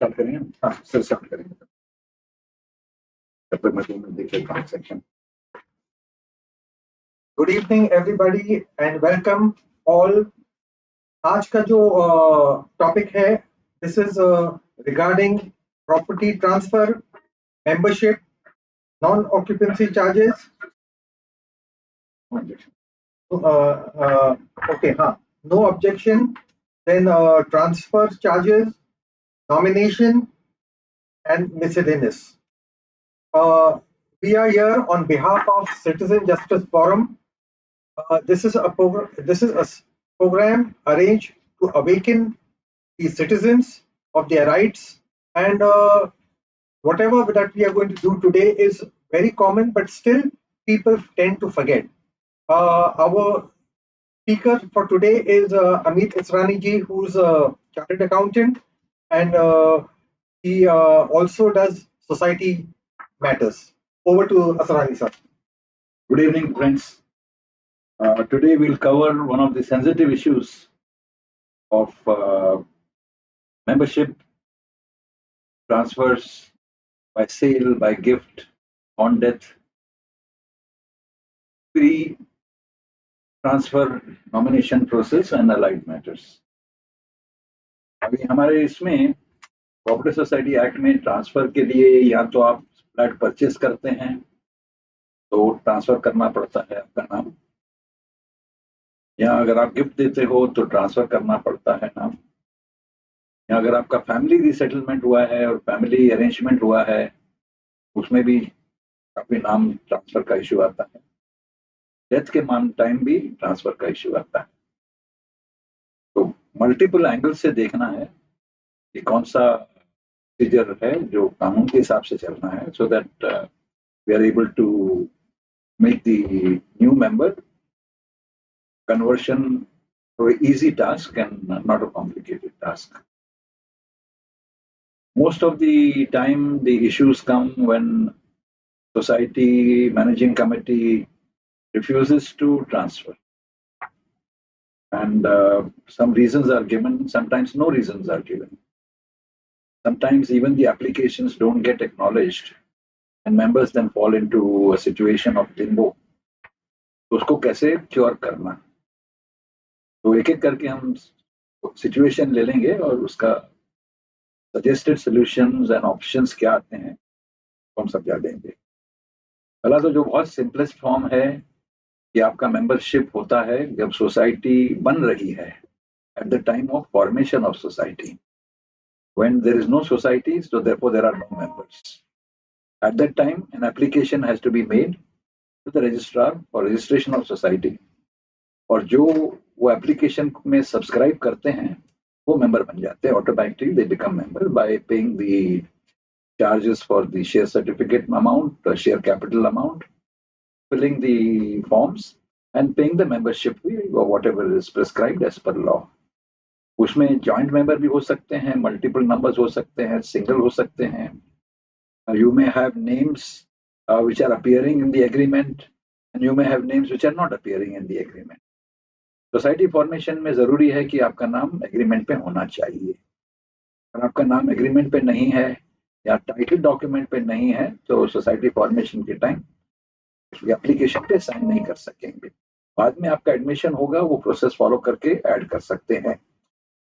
Start करेंगे। हाँ sir start करेंगे तब तक मैं देख लेता हूँ section. Good evening everybody and welcome all. आज का जो टॉपिक है this is regarding property transfer, membership, non occupancy charges. Okay, हाँ, no objection. Then transfer charges, nomination and miscellaneous. We are here on behalf of Citizen Justice Forum. This is a program arranged to awaken the citizens of their rights, and whatever that we are going to do today is very common, but still people tend to forget. Our speaker for today is Amit Israni ji, who's a chartered accountant, and he also does society matters. Over to Asrani sir. Good evening, friends. Today we'll cover one of the sensitive issues of membership transfers by sale, by gift, on death, pre-transfer nomination process and allied matters. अभी हमारे इसमें cooperative society act में transfer के लिए या तो आप flat purchase करते हैं तो ट्रांसफर करना पड़ता है आपका नाम, या अगर आप गिफ्ट देते हो तो ट्रांसफर करना पड़ता है नाम, या अगर आपका फैमिली रीसेटलमेंट हुआ है और फैमिली अरेंजमेंट हुआ है उसमें भी काफी नाम ट्रांसफर का इशू आता है, डेथ के टाइम भी ट्रांसफर का इशू आता है। तो मल्टीपल एंगल से देखना है कि कौन सा प्रोसीजर है जो कानून के हिसाब से चलना है, so that we are able to make the new member conversion to an easy task and not a complicated task. Most of the time the issues come when society managing committee refuses to transfer, and some reasons are given, sometimes no reasons are given, sometimes even the applications don't get acknowledged and members then fall into a situation of limbo. तो उसको कैसे cure करना, तो एक एक करके हम situation ले लेंगे और उसका सजेस्टेड सॉल्यूशंस एंड ऑप्शंस क्या आते हैं तो हम समझा देंगे। पहला तो जो बहुत सिंपलेस्ट फॉर्म है कि आपका मेंबरशिप होता है जब सोसाइटी बन रही है, at the time of formation of society. When there is no society so therefore there are no members. At that time an application has to be made to the registrar for registration of society, और जो वो application में subscribe करते हैं वो member बन जाते हैं automatically, they become member bye paying the charges for the share certificate amount, share capital amount, filling the forms and paying the membership fee or whatever is prescribed as per law. उसमें joint member भी हो सकते हैं, multiple numbers हो सकते हैं, single हो सकते हैं. You may have names which are appearing in the agreement and you may have names which are not appearing in the agreement. Society formation में जरूरी है कि आपका नाम एग्रीमेंट पे होना चाहिए। अगर आपका नाम एग्रीमेंट पे नहीं है या टाइटल डॉक्यूमेंट पे नहीं है तो सोसाइटी फॉर्मेशन के टाइम एप्लीकेशन पे साइन नहीं कर सकेंगे। बाद में आपका एडमिशन होगा, वो प्रोसेस फॉलो करके ऐड कर सकते हैं,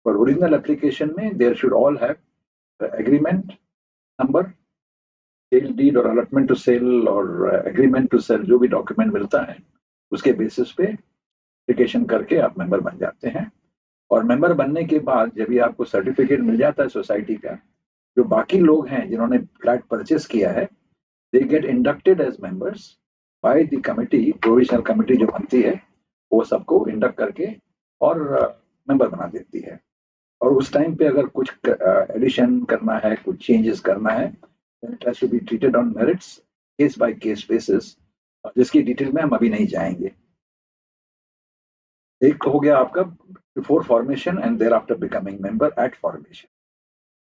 पर ओरिजिनल एप्लीकेशन में there should all have agreement number, sale deed और अलॉटमेंट टू सेल और एग्रीमेंट टू सेल, जो भी डॉक्यूमेंट मिलता है उसके बेसिस पे एप्लीकेशन करके आप मेंबर बन जाते हैं। और मेंबर बनने के बाद जब भी आपको सर्टिफिकेट मिल जाता है सोसाइटी का, जो बाकी लोग हैं जिन्होंने फ्लैट परचेस किया है, they get inducted as members by the committee, provisional committee जो बनती है वो सबको इंडक्ट करके और मेंबर बना देती है। और उस टाइम पे अगर कुछ एडिशन करना है, कुछ चेंजेस करना है, it has to be treated on merits, case by case basis, जिसकी डिटेल में हम अभी नहीं जाएंगे। एक हो गया आपका before formation and thereafter becoming member at formation.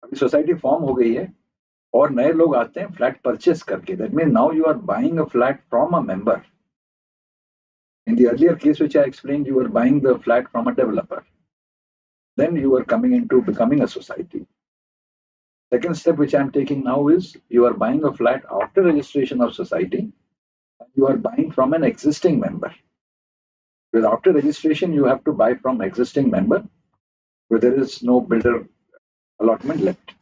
अभी सोसाइटी फॉर्म हो गई है और नए लोग आते हैं फ्लैट परचेस करके, that mean now you are buying a flat from a member. In the earlier case which I explained, you are buying the flat from a developer, then you are coming into becoming a society. Second step which I am taking now is you are buying a flat after registration of society. You are buying from an existing member. Because after registration, you have to buy from existing member where there is no builder allotment left.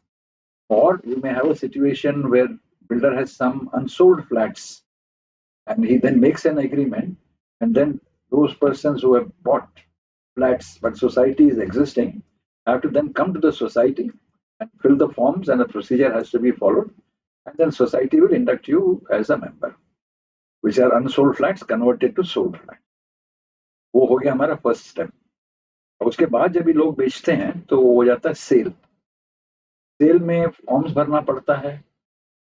Or you may have a situation where builder has some unsold flats and he then makes an agreement, and then those persons who have bought flats but society is existing have to then come to the society and fill the forms, and the procedure has to be followed, and then society will induct you as a member, which are unsold flats converted to sold flats. वो हो गया हमारा first step. और उसके बाद जब ये लोग बेचते हैं तो वो हो जाता है सेल. सेल में फॉर्म्स भरना पड़ता है,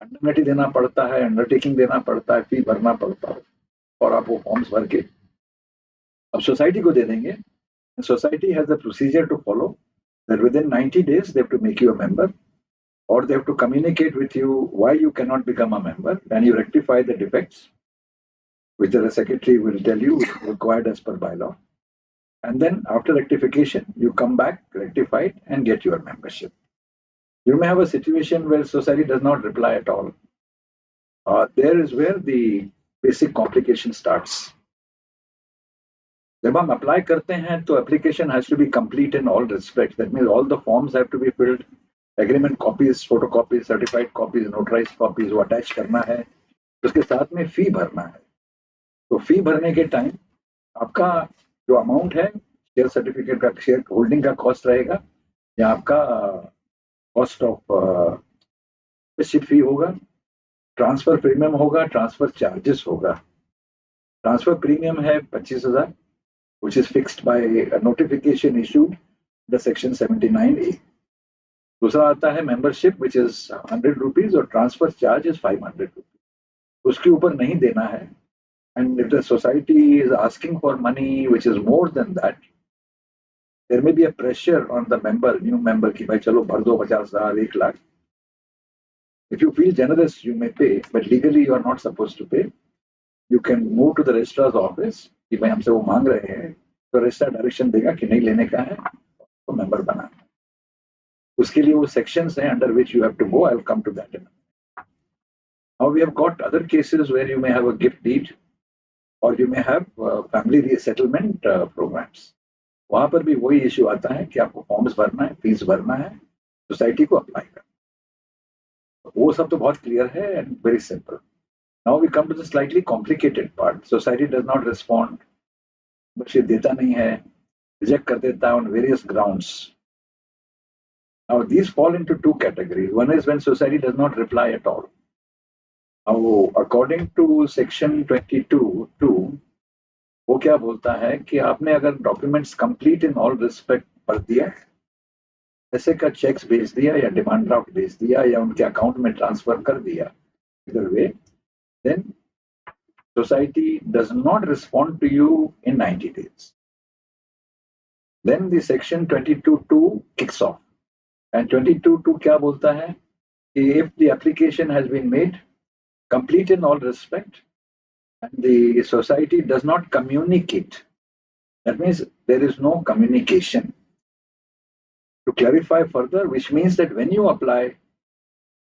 अंडरनेटी देना पड़ता है, अंडरटेकिंग देना पड़ता है, फी भरना पड़ता है, और आप वो फॉर्म्स भर के अब सोसाइटी को दे देंगे. Society has the procedure to follow that within 90 days they have to make you a member, or they have to communicate with you why you cannot become a member, and you rectify the defects which the secretary will tell you is required as per bylaw, and then after rectification you come back, rectify it, and get your membership. You may have a situation where society does not reply at all. There is where the basic complication starts. जब हम apply करते हैं तो application has to be complete in all respect. That means all the forms have to be filled, agreement copies, photocopies, certified copies, notarised copies वो attach करना है. उसके साथ में फी भरना है. तो फी भरने के टाइम आपका जो अमाउंट है शेयर सर्टिफिकेट का, शेयर होल्डिंग का कॉस्ट रहेगा, या आपका कॉस्ट ऑफ मेंबरशिप फी होगा, ट्रांसफर प्रीमियम होगा, ट्रांसफर चार्जेस होगा. ट्रांसफर प्रीमियम है 25,000, which is fixed by a notification issued the section 79A. दूसरा आता है membership which is 100 rupees और transfer charge is 500 rupees. उसके ऊपर नहीं देना है. And if the society is asking for money which is more than that, there may be a pressure on the member, new member, कि भाई चलो भर दो 50,000, 1 lakh. If you feel generous, you may pay, but legally you are not supposed to pay. You can move to the registrar's office कि भाई हमसे वो मांग रहे हैं, तो रजिस्ट्रार डायरेक्शन देगा कि नहीं लेने का है तो मेंबर बनाना. उसके लिए वो सेक्शंस हैं under which you have to go. I will come to that. Now we have got other cases where you may have a gift deed और you may have family resettlement programmes. वहां पर भी वही issue आता है कि आपको forms भरना है, फीस भरना है, सोसाइटी को अप्लाई करना. वो सब तो बहुत क्लियर है and very simple. Now we come to the slightly complicated part. Society does not respond. Membership देता नहीं है, reject कर देता है on various grounds. Now these fall into two categories. One is when society does not reply at all. Now according to section 22(2), वो क्या बोलता है कि आपने अगर documents complete in all respect भर दिया, ऐसे का checks भेज दिया या demand draft भेज दिया या उनके account में transfer कर दिया, either way, then society does not respond to you in 90 days. Then the section 22(2) kicks off. And 22(2) क्या बोलता है कि if the application has been made complete in all respect and the society does not communicate, that means there is no communication. To clarify further, which means that when you apply,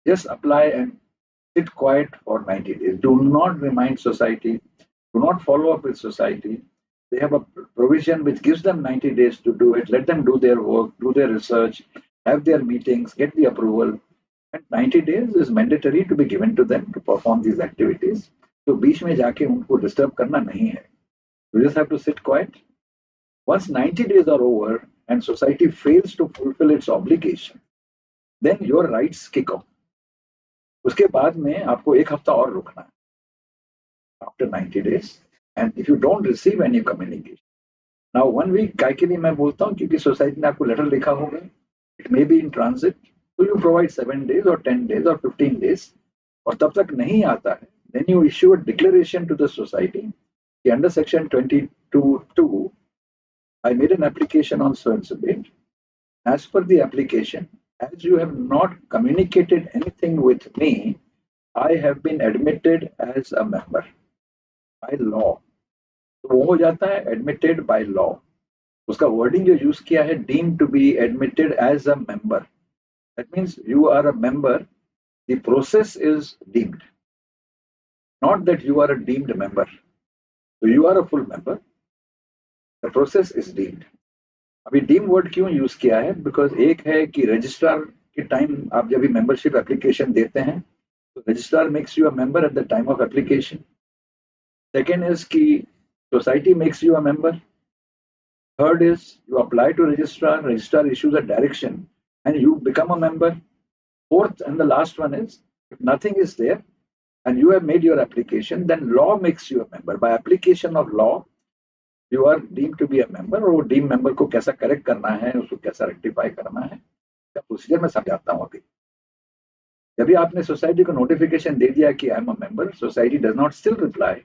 just apply and sit quiet for 90 days. Do not remind society. Do not follow up with society. They have a provision which gives them 90 days to do it. Let them do their work, do their research, have their meetings, get the approval. And 90 days is mandatory to be given to them to perform these activities. So बीच में जाके उनको disturb करना नहीं है. You just have to sit quiet. Once 90 days are over and society fails to fulfill its obligation, then your rights kick off. उसके बाद में आपको 1 हफ्ता और रुकना है after 90 days, and if you don't receive any communication. Now 1 week काय के लिए मैं बोलता हूँ क्योंकि सोसाइटी ने आपको लेटर लिखा होगा, it may be in transit, so you provide 7 days or 10 days or 15 days, और तब तक नहीं आता है, then you issue a declaration to the society under section 22(2), I made an application on so and so date. As per the application, as you have not communicated anything with me, I have been admitted as a member by law. तो वो हो जाता है admitted by law. उसका wording जो use किया है, deemed to be admitted as a member. That means you are a member. The process is deemed, not that you are a deemed member. So you are a full member. The process is deemed. अभी deem word क्यों use किया है? Because एक है कि registrar के time आप जब भी मेंबरशिप एप्लीकेशन देते हैं तो registrar makes you a member at the time of application. Second is कि society makes you a member. Third is you apply to registrar, registrar issues a direction and you become a member. Fourth and the last one is if nothing is there and you have made your application, then law makes you a member. By application of law, you are deemed to be a member. और वो deem member को कैसा correct करना है, उसको कैसा rectify करना है, इसका प्रोसीजर मैं समझाता हूँ अभी. जब भी आपने सोसाइटी को नोटिफिकेशन दे दिया कि I am a member, society does not still reply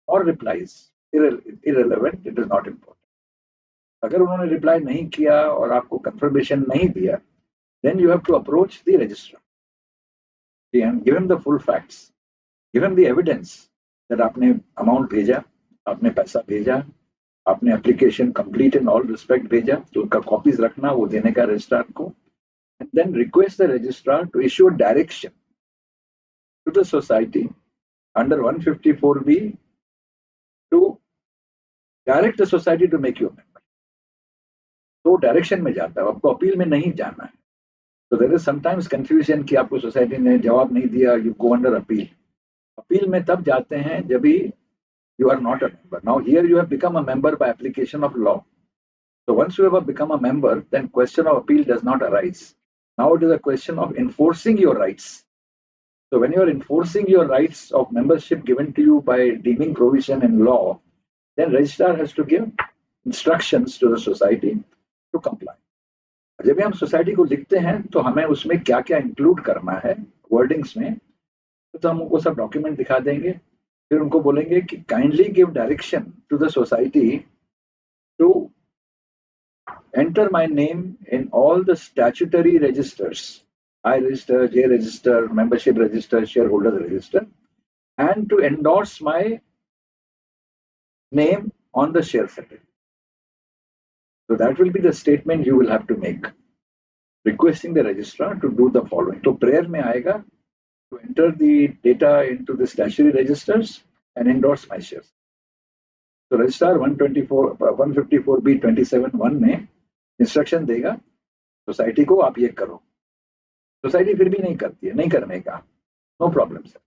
और replies irrelevant, it is not important. अगर उन्होंने रिप्लाई नहीं किया और आपको कंफर्मेशन नहीं दिया, then you have to approach the registrar and give him the full facts, give him the evidence that आपने अमाउंट भेजा, आपने पैसा भेजा, आपने application complete in all respect भेजा, तो उनका कॉपीज रखना, वो देने का रजिस्ट्रार को. And then request the registrar to issue a direction to the society under 154B to direct the society to make you member. तो डायरेक्शन में जाता है, आपको अपील में नहीं जाना है. तो देयर इज समटाइम्स कंफ्यूजन कि आपको सोसाइटी ने जवाब नहीं दिया, you go under appeal. Appeal में तब जाते हैं जब भी you are not a member. Now here you have become a member by application of law. So once you have become a member, then question of appeal does not arise. Now it is a question of enforcing your rights. So when you are enforcing your rights of membership given to you by deeming provision in law, then registrar has to give instructions to the society to comply. जब भी हम society को लिखते हैं तो हमें उसमें क्या क्या इंक्लूड करना है वर्डिंग्स में, तो हम उनको सब डॉक्यूमेंट दिखा देंगे. फिर उनको बोलेंगे कि kindly give direction to the society to enter my name in all the statutory registers, I register, J register, membership register, shareholder register, and to endorse my name on the share certificate. So that will be the statement you will have to make, requesting the registrar to do the following. तो prayer में आएगा to enter the data into the statutory registers and endorse my shares. So registrar 154B27(1) में instruction देगा society को, आप ये करो. Society फिर भी नहीं करती है, नहीं करने का, no problem sir.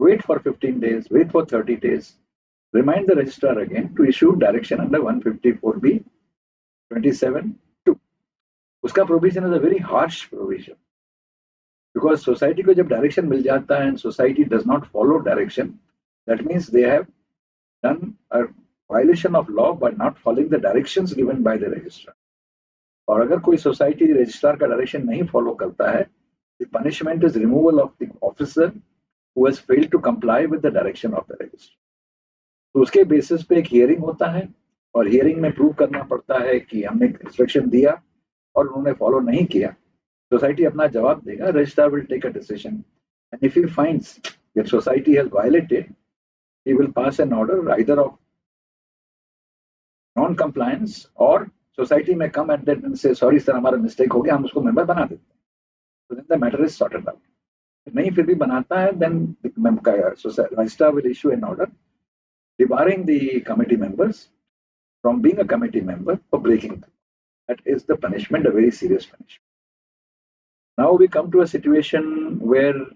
Wait for 15 days, wait for 30 days, remind the registrar again to issue direction under 154B27(2). उसका provision is a very harsh provision, because society को जब डायरेक्शन मिल जाता है and society does not follow direction, that means they have done a violation of law by not following the directions given by the registrar. और अगर कोई society registrar का direction नहीं फॉलो करता है, the punishment is removal of the officer who has failed to comply with the direction of the registrar. तो उसके basis पे एक हियरिंग होता है और हियरिंग में प्रूव करना पड़ता है कि हमने इंस्ट्रक्शन दिया और उन्होंने फॉलो नहीं किया. सोसाइटी अपना जवाब देगा, registrar will take a decision, and if he finds that society has violated, he will pass an order either of non compliance or society may come at that and say sorry sir, हमारा mistake हो गया, हम उसको member बना देते हैं. So then the matter is sorted out. नहीं फिर भी बनाता है, then registrar will issue an order debarring the committee members from being a committee member for breaking the law. That is the punishment, a very serious punishment. Now we come to a situation where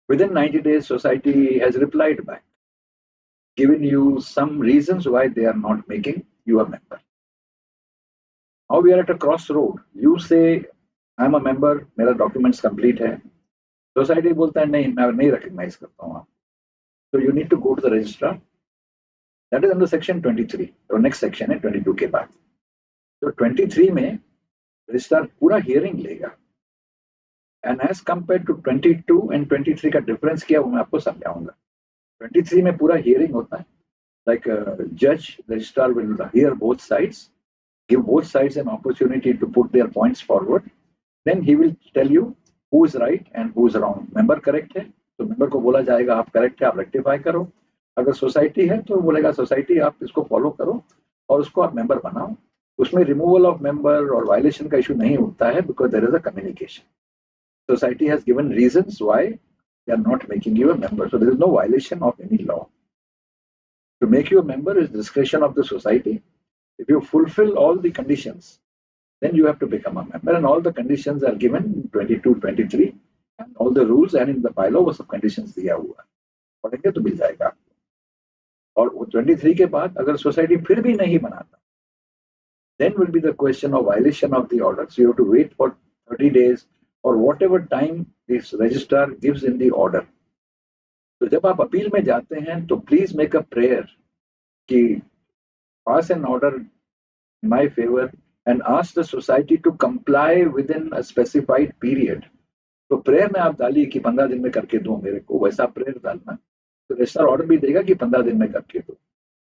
within 90 days society has replied back, given you some reasons why they are not making you a member. Now we are at a crossroad. You say I am a member, मेरा documents complete है. Society बोलता है नहीं, मैं नहीं recognize करता हूँ आप. So you need to go to the registrar. That is under section 23. और next section है 22 के बाद. So 23 में registrar पूरा hearing लेगा. And as compared to 22 and 23 का difference क्या वो मैं आपको समझाऊंगा. 23 में पूरा hearing होता है, like a judge, registrar will hear both sides, give both sides an opportunity to put their points forward, then he will tell you who is right and who is wrong. Member correct है तो member को बोला जाएगा आप correct है, आप rectify करो. अगर society है तो बोलेगा society आप इसको follow करो और उसको आप member बनाओ. उसमें removal of member और violation का issue नहीं उठता है because there is a communication. society has given reasons why they are not making you a member. So there is no violation of any law. To make you a member is discretion of the society. If you fulfill all the conditions, then you have to become a member, and all the conditions are given in 22, 23, and all the rules and in the bylaw वो सब conditions दिया हुआ है, पढ़ेंगे तो मिल जाएगा आपको. और 23 के बाद अगर सोसाइटी फिर भी नहीं बनाता, then will be the question of violation of the order. So you have to wait for 30 days or whatever time this registrar gives in the order. तो जब आप अपील में जाते हैं तो प्लीज मेक अ प्रेयर कि pass an order in my favor and ask the society to comply within a specified period. तो prayer में आप डालिए कि 15 दिन में करके दो मेरे को, वैसा प्रेयर डालना, तो रजिस्ट्रार ऑर्डर भी देगा कि 15 दिन में करके दो.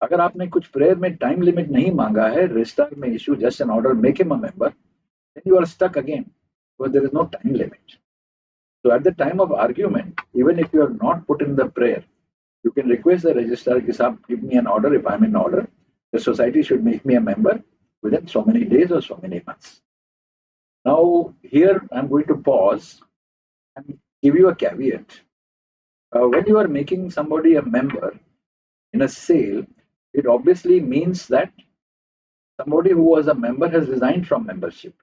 अगर आपने कुछ प्रेयर में टाइम लिमिट नहीं मांगा है, registrar may issue just an order, make him a member, then you are stuck again, because there is no time limit. So at the time of argument, even if you have not put in the prayer, you can request the registrar कि साहब give me an order. If I'm in order, the society should make me a member within so many days or so many months. Now here I'm going to pause and give you a caveat. When you are making somebody a member in a sale, it obviously means that somebody who was a member has resigned from membership.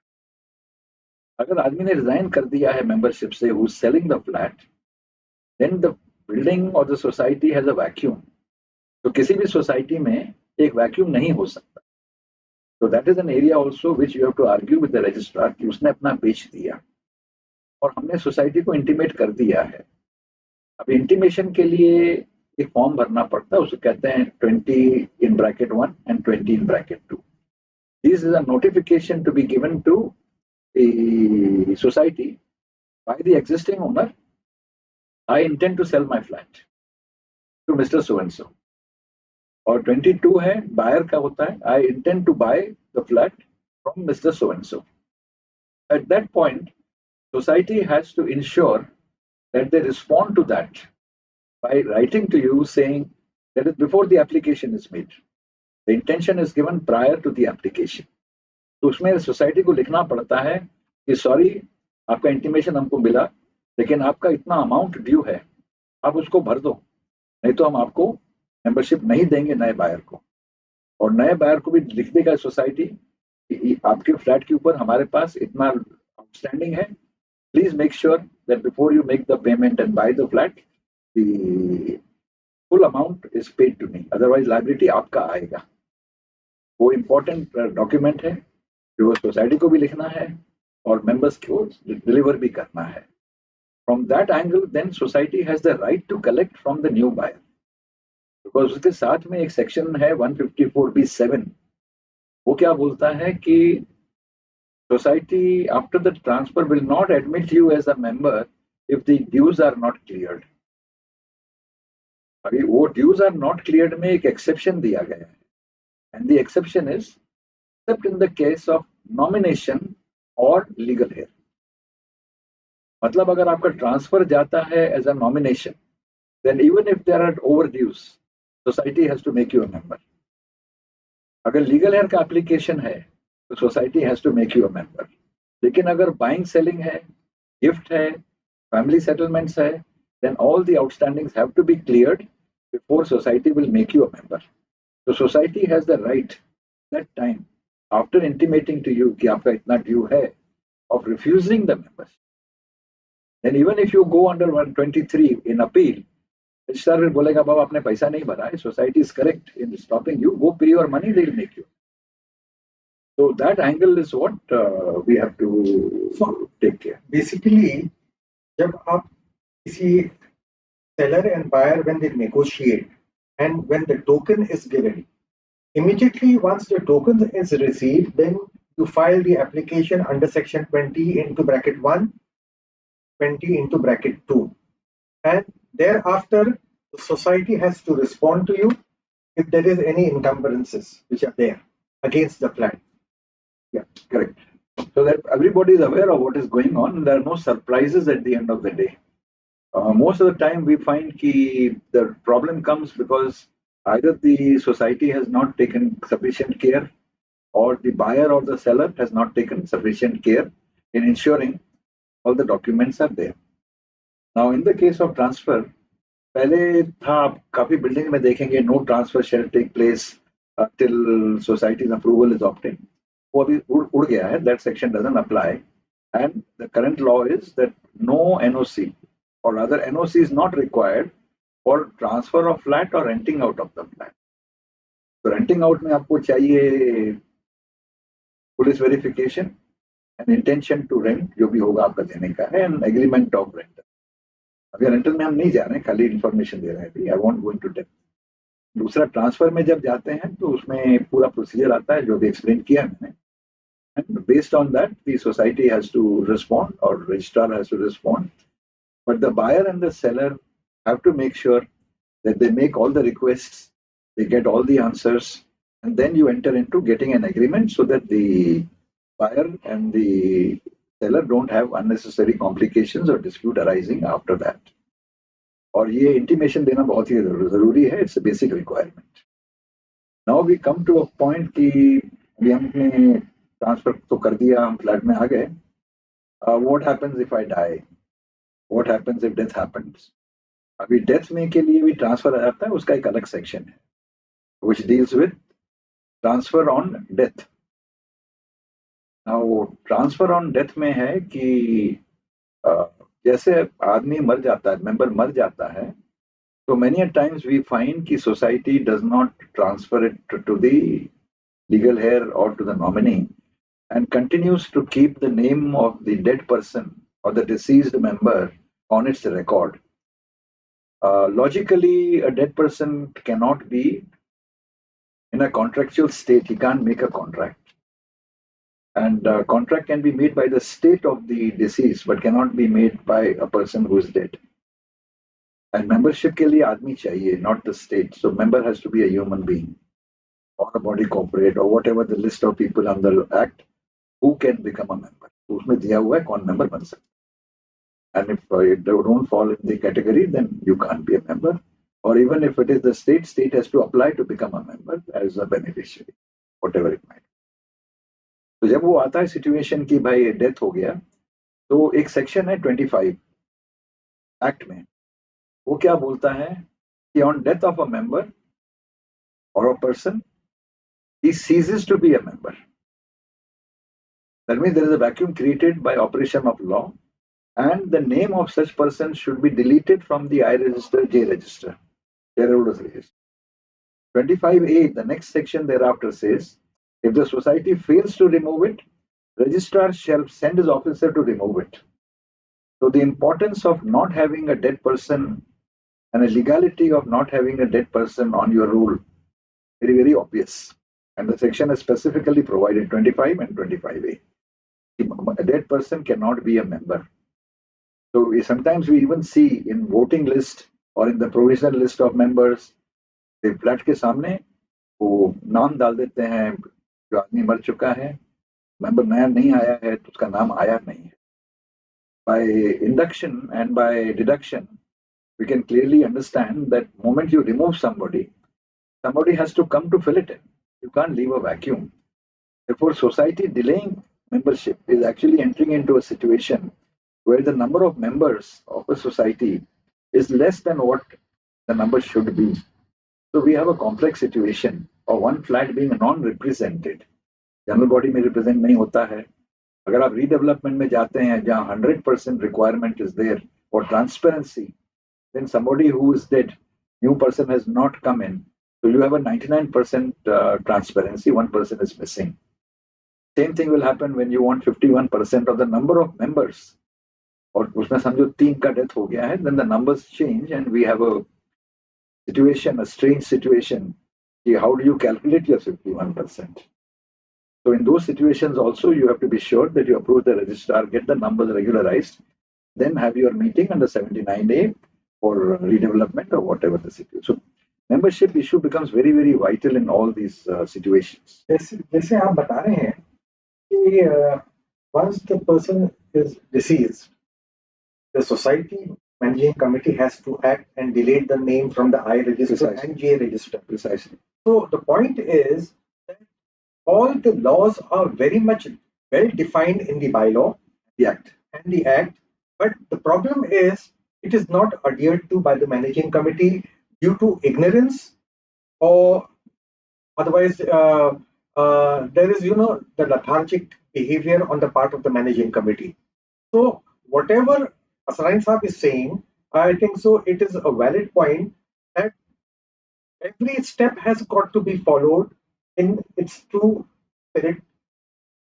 अगर आदमी ने resign कर दिया है membership से, who is selling the flat, then the building or the society has a vacuum. तो किसी भी सोसाइटी में एक वैक्यूम नहीं हो सकता. So that is an area also which you have to argue with the registrar कि उसने अपना बेच दिया और हमने सोसाइटी को इंटीमेट कर दिया है. अब इंटीमेशन के लिए एक फॉर्म भरना पड़ता है, उसको कहते हैं 20(1) and 20(2). This is a notification to be given to the society by the existing owner. I intend to sell my flat to Mr. So and so. और 22 है, बायर का होता है, I intend to buy the flat from Mr. So and so. At that point, society has to ensure that they respond to that by writing to you saying that is before the application is made. The intention is given prior to the application. तो उसमें society को लिखना पड़ता है कि sorry, आपका intimation हमको मिला, लेकिन आपका इतना अमाउंट ड्यू है, आप उसको भर दो, नहीं तो हम आपको मेंबरशिप नहीं देंगे नए बायर को. और नए बायर को भी लिख देगा सोसाइटी कि आपके फ्लैट के ऊपर हमारे पास इतना आउटस्टैंडिंग है, please make sure that before you make the payment and buy the flat the full amount is paid to me, otherwise liability आपका आएगा. वो इम्पोर्टेंट डॉक्यूमेंट है जो सोसाइटी को भी लिखना है और मेंबर्स को डिलीवर भी करना है. From that angle then society has the right to collect from the new buyer, because उसके साथ में एक सेक्शन है 154(b)(7). वो क्या बोलता है कि society after the transfer will not admit you as a member if the dues are not cleared. अभी वो ड्यूज आर नॉट क्लियर्ड में एक एक्सेप्शन दिया गया है, and the exception is except in the case of nomination or legal heir. मतलब अगर आपका ट्रांसफर जाता है as a nomination, then even if there are overdues, society has to make you a member. अगर legal heir का application है तो society has to make you a member. लेकिन अगर बाइंग सेलिंग है, गिफ्ट है, फैमिली सेटलमेंट्स है, then all the outstandings have to be cleared before society will make you a member. So society has the right that time, after intimating to you कि आपका इतना due है, of refusing the membership. Then even if you go under 123 in appeal, registrar will बोलेगा बाबा आपने पैसा नहीं भरा है, society is correct in stopping you, go pay your money, they will make you. So that angle is what we have to take care. Basically, जब आप किसी seller and buyer when they negotiate and when the token is given, immediately once the token is received, then you file the application under section 20(1), 20(2), and thereafter the society has to respond to you if there is any encumbrances which are there against the flat. Yeah, correct. So that everybody is aware of what is going on and there are no surprises at the end of the day. Most of the time we find that the problem comes because either the society has not taken sufficient care or the buyer or the seller has not taken sufficient care in ensuring all the documents are there. Now in the case of transfer, पहले था, आप काफी building में देखेंगे no transfer shall take place till society's approval is obtained. वो अभी उड़ गया है, that section doesn't apply, and the current law is that no NOC, or rather NOC is not required for transfer of flat or renting out of the flat. So renting out में आपको चाहिए police verification, an intention to rent जो भी होगा आपका देने का है, and agreement of rent. अभी रेंटल में हम नहीं जा रहे हैं, खाली इन्फॉर्मेशन दे रहे हैं अभी, I want go into depth. दूसरा ट्रांसफर में जब जाते हैं तो उसमें पूरा प्रोसीजर आता है जो भी एक्सप्लेन किया है मैंने, and based on that the society has to respond और registrar has to respond, but the buyer and the seller have to make sure that they make all the requests, they get all the answers, and then you enter into getting an agreement so that the buyer and the seller don't have unnecessary complications or dispute arising after that. और ये intimation देना बहुत ही जरूरी है, it's a basic requirement. Now we come to a point कि अभी हमने transfer तो कर दिया, हम फ्लैट में आ गए. What happens if I die? What happens if death happens? अभी डेथ में के लिए भी ट्रांसफर आ जाता है, उसका एक अलग सेक्शन है which deals with transfer on death. वो ट्रांसफर ऑन डेथ में है कि जैसे आदमी मर जाता है, मेंबर मर जाता है, तो मेनी टाइम्स वी फाइंड कि society does not transfer it to the legal heir or to the nominee and continues to keep the name of the dead person or the deceased member on its record. Logically, a dead person cannot be in a contractual state. He can't make a contract. And contract can be made by the state of the deceased, but cannot be made by a person who is dead. And membership के लिए आदमी चाहिए, not the state. So member has to be a human being, or a body corporate, or whatever the list of people under the act who can become a member. उसमें दिया हुआ है कौन member बन सकता है. And if you don't fall in the category, then you can't be a member. Or even if it is the state has to apply to become a member as a beneficiary, whatever it might be. तो जब वो आता है situation की भाई death हो गया, तो एक सेक्शन है 25 एक्ट में, वो क्या बोलता है कि on death of a member or a person he ceases to be a member. That means there is a vacuum created by operation of law, and the name of such person should be deleted from the I register, J register, shareholders register. 25A, the next section thereafter says, if the society fails to remove it, registrar shall send his officer to remove it. So the importance of not having a dead person and the legality of not having a dead person on your roll, very, very obvious. And the section is specifically provided 25 and 25A. A dead person cannot be a member. So sometimes we even see in voting list or in the provisional list of members, the flat के सामने वो नाम डाल देते हैं, जो आदमी मर चुका है, मेंबर नया नहीं आया है तो उसका नाम आया नहीं है. By induction and by deduction, we can clearly understand that moment you remove somebody has to come to fill it in. You can't leave a vacuum. Therefore, society delaying membership is actually entering into a situation where the number of members of a society is less than what the number should be. So we have a complex situation of one flat being non-represented. General body में represent नहीं होता है. अगर आप redevelopment में जाते हैं जहां 100% requirement is there for transparency, then somebody who is dead, new person has not come in, so you have a 99% transparency, one person is missing. Same thing will happen when you want 51% of the number of members, और उसमें समझो 3 का death हो गया है, then the numbers change and we have a situation, a strange situation. How do you calculate your 51%? So in those situations also, you have to be sure that you approve the registrar, get the numbers regularized, then have your meeting under 79A for redevelopment or whatever the situation. So membership issue becomes very, very vital in all these situations. जैसे आप बता रहे हैं कि once the person is deceased, the society managing committee has to act and delete the name from the I register Precisely. And J register. Precisely. So the point is that all the laws are very much well defined in the bylaw, the act, and the Act, but the problem is it is not adhered to by the managing committee due to ignorance, or otherwise there is, the lethargic behavior on the part of the managing committee. So whatever Asrain Saab is saying, I think so it is a valid point that every step has got to be followed in its true spirit,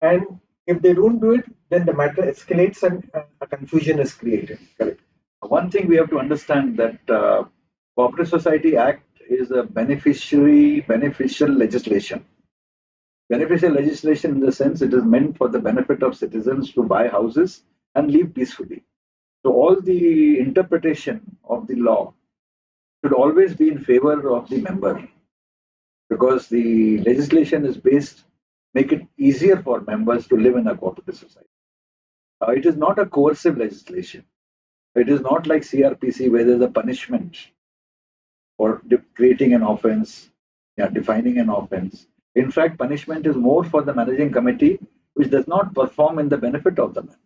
and if they don't do it, then the matter escalates and a confusion is created. Correct. One thing we have to understand that Cooperative Society Act is a beneficial legislation. Beneficial legislation in the sense it is meant for the benefit of citizens to buy houses and live peacefully. So all the interpretation of the law should always be in favor of the member, because the legislation is based make it easier for members to live in a cooperative society. It is not a coercive legislation. It is not like CRPC where there's a punishment for creating an offense, defining an offense. In fact, punishment is more for the managing committee which does not perform in the benefit of the member.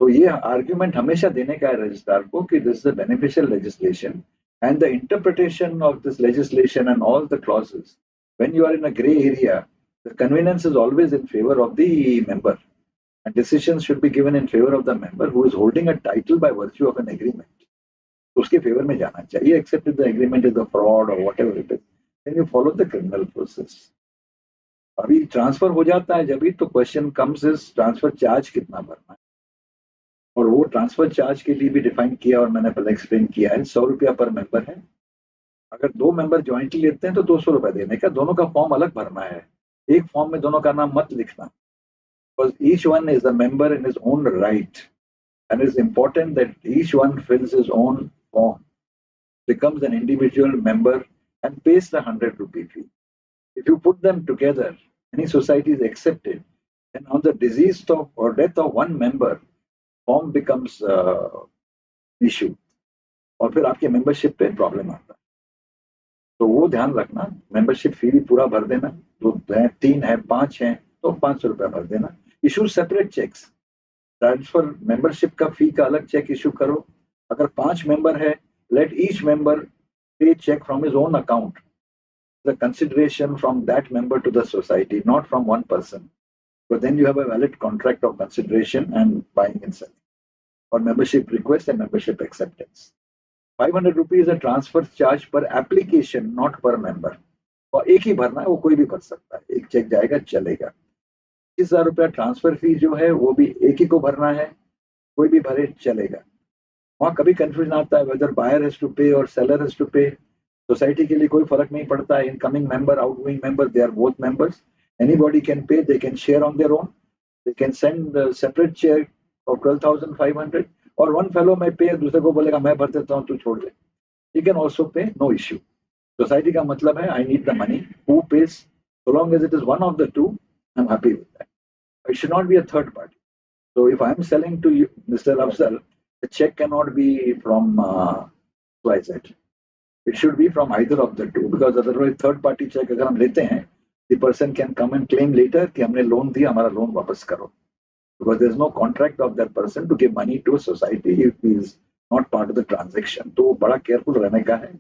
तो ये argument हमेशा देने का है registrar को कि this is a beneficial legislation, and the interpretation of this legislation and all the clauses, when you are in a gray area, the convenience is always in favor of the member, and decisions should be given in favor of the member who is holding a title by virtue of an agreement. उसके favour में जाना चाहिए, except if the agreement is a fraud or whatever it is, then you follow the criminal process. अभी transfer हो जाता है जब भी, तो question comes is transfer charge कितना भरना है, और वो ट्रांसफर चार्ज के लिए भी डिफाइन किया और मैंने पहले एक्सप्लेन किया है, 100 रुपया पर मेंबर है. अगर दो मेंबर ज्वाइंटली लेते हैं तो 200 रुपया देने का, दोनों का फॉर्म अलग भरना है, एक फॉर्म में दोनों का नाम मत लिखना, because each one is the member in his own right, and it's important that each one fills his own form, becomes an individual member and pays the 100 rupee fee. If you put them together, any society is accepted, and on the disease of or death of one member, form becomes issue, और फिर आपके membership पे problem आता है. तो वो ध्यान रखना, मेंबरशिप फी भी पूरा भर देना, दो है, 3 है, 5 है तो 500 रुपया भर देना. Issue separate cheques, transfer membership का फी का अलग चेक इशू करो. अगर 5 मेंबर है, let each member pay cheque from his own account, the consideration from that member to the society, not from one person. But then you have a valid contract of consideration and buying and selling, or membership request and membership acceptance. 500 rupees a transfer charge per application, not per member. और एक ही भरना है, वो कोई भी भर सकता है, एक चेक जाएगा चलेगा. 25,000 रुपया ट्रांसफर फी जो है वो भी एक ही को भरना है, कोई भी भरे चलेगा. वहाँ कभी कंफ्यूजन आता है weather buyer has to pay और seller has to pay. Society के लिए कोई फर्क नहीं पड़ता, incoming member, outgoing member, they are both members, anybody can pay, they can share on their own, they can send separate cheque of 12,500, और one fellow में पे, दूसरे को बोलेगा मैं भर देता हूँ तू छोड़ दे, he can also pay, no issue. Society का मतलब है I need the money, who pays, so long as it is one of the two, I am happy with that. It should not be a third party. So if I am selling to you, Mr. Afzal, the check cannot be from YZ. It should be from either of the two, because otherwise third party check अगर हम लेते हैं, the person can come and claim later कि हमने loan दिया, हमारा loan वापस करो, because there is no contract of that person to give money to a society if he is not part of the transaction. तो बड़ा careful रहने का है,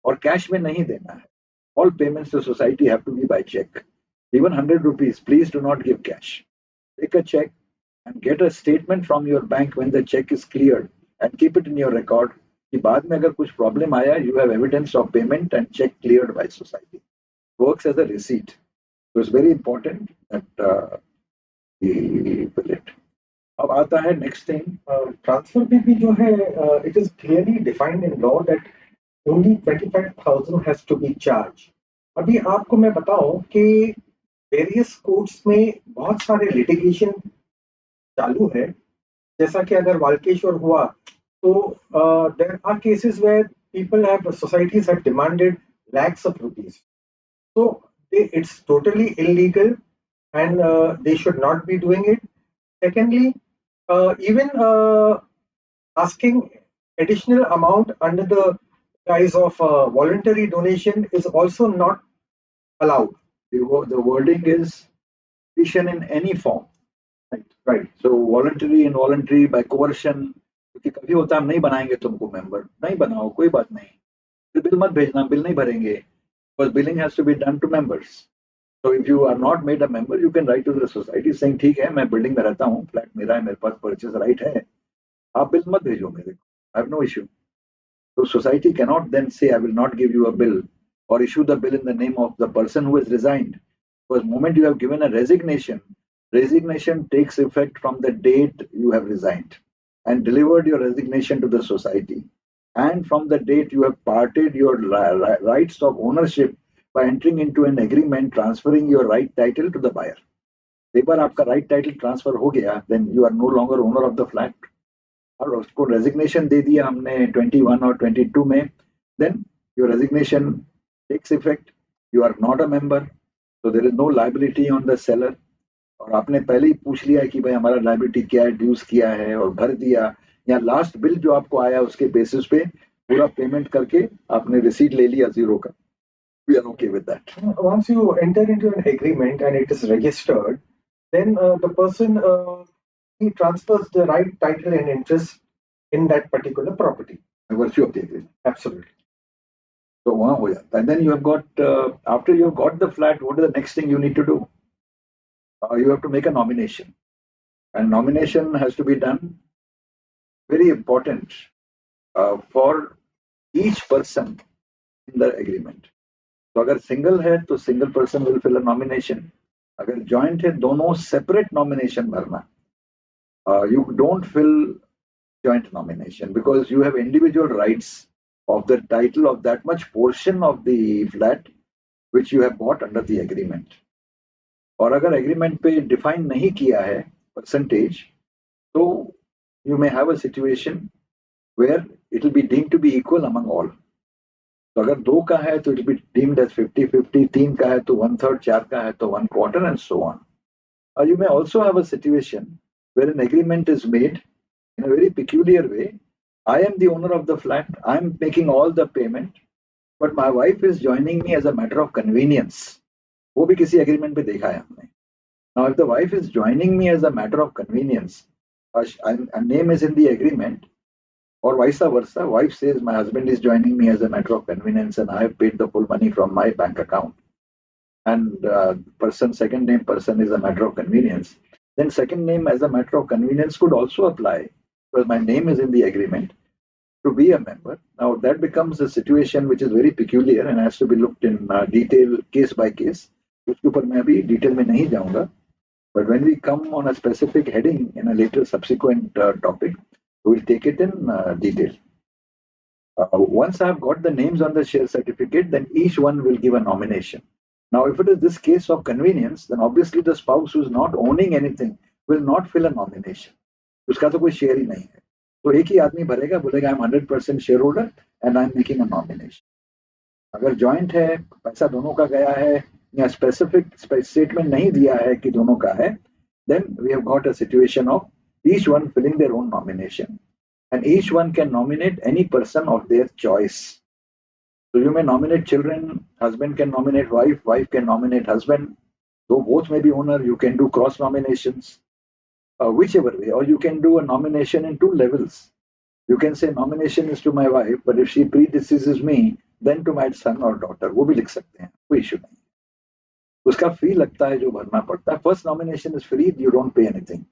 और कैश में नहीं देना है. All payments to society have to be by check. Even 100 rupees, please do not give cash. Take a check and get a statement from your bank when the check is cleared, and keep it in your record कि बाद में अगर कुछ problem आया, you have evidence of payment and check cleared by society. Works as a receipt. So it's very important that we fill it. अब आता है next thing. Transfer fee भी जो है, it is clearly defined in law that only 25,000 has to be charged. अभी आपको मैं बताऊं कि वेरियस कोर्ट्स में बहुत सारे लिटिगेशन चालू है. जैसा कि अगर वाल्केश्वर हुआ तो there are cases where people have, societies have demanded lakhs of rupees. So it's totally illegal, and they should not be doing it. Secondly, even asking additional amount under the guise of voluntary donation is also not allowed. The wording is petition in any form. Right. So voluntary, involuntary, by coercion, क्योंकि कभी होता है हम नहीं बनाएंगे तुमको member, नहीं बनाओ कोई बात नहीं, फिर बिल मत भेजना, बिल नहीं भरेंगे, because billing has to be done to members. So if you are not made a member, you can write to the society saying ठीक है मैं बिल्डिंग में रहता हूँ, फ्लैट मेरा है, मेरे पास परचेज राइट है, आप बिल मत भेजो मेरे को, I have no issue. So society cannot then say I will not give you a bill or issue the bill in the name of the person who has resigned, because the moment you have given a resignation, resignation takes effect from the date you have resigned and delivered your resignation to the society, and from the date you have parted your rights of ownership by entering into an agreement transferring your right title to the buyer. एक बार आपका right title transfer हो गया, then you are no longer owner of the flat. और उसको resignation दे दिया हमने 21 और 22 में, then your resignation takes effect. You are not a member, so there is no liability on the seller. और आपने पहले ही पूछ लिया कि भाई हमारा लाइबिलिटी क्या है, ड्यूज किया है और भर दिया, या लास्ट बिल जो आपको आया उसके बेसिस पे पूरा पेमेंट करके आपने रिसीट ले लिया जीरो का. We are okay with that. Once you enter into an agreement and it is registered, then the person he transfers the right title and interest in that particular property. By virtue of the agreement. Absolutely. So वहाँ हो जाता है. And then you have got after you have got the flat, what is the next thing you need to do? You have to make a nomination, and nomination has to be done. Very important for each person in the agreement. तो अगर single है तो single person will fill a nomination, अगर joint है दोनों separate nomination भरना. You don't fill joint nomination because you have individual rights of the title of that much portion of the flat which you have bought under the agreement. और अगर agreement पे define नहीं किया है percentage, तो you may have a situation where it will be deemed to be equal among all. तो अगर दो का है तो it will be deemed as 50-50, तीन का है तो 1/3, चार का है तो 1/4 and so on. You may also have a situation where an agreement is made in a very peculiar way. I am the owner of the flat, I am making all the payment, but my wife is joining me as a matter of convenience. वो भी किसी agreement पे देखा है हमने. Now if the wife is joining me as a matter of convenience, a name is in the agreement, or vice versa, wife says my husband is joining me as a matter of convenience and I have paid the full money from my bank account, and second name person is a matter of convenience, then second name as a matter of convenience could also apply because my name is in the agreement to be a member. Now that becomes a situation which is very peculiar and has to be looked in detail case by case. उसके ऊपर मैं अभी detail में नहीं जाऊंगा, but when we come on a specific heading in a later subsequent topic, we will take it in detail. Once I have got the names on the share certificate, then each one will give a nomination. Now, if it is this case of convenience, then obviously the spouse who is not owning anything will not fill a nomination. उसका तो कोई share ही नहीं है, तो एक ही आदमी भरेगा, बोलेगा I am 100% share holder and I am making a nomination. अगर जॉइंट है, पैसा दोनों का गया है या स्पेसिफिक स्टेटमेंट नहीं दिया है कि दोनों का है, then we have got a situation of each one filling their own nomination, and each one can nominate any person of their choice. So you may nominate children, husband can nominate wife, wife can nominate husband. Though both may be owner, you can do cross nominations, whichever way, or you can do a nomination in two levels. You can say nomination is to my wife, but if she predeceases me, then to my son or daughter. वो भी लिख सकते हैं, कोई issue नहीं. उसका फी लगता है जो भरना पड़ता है. First nomination is free, you don't pay anything.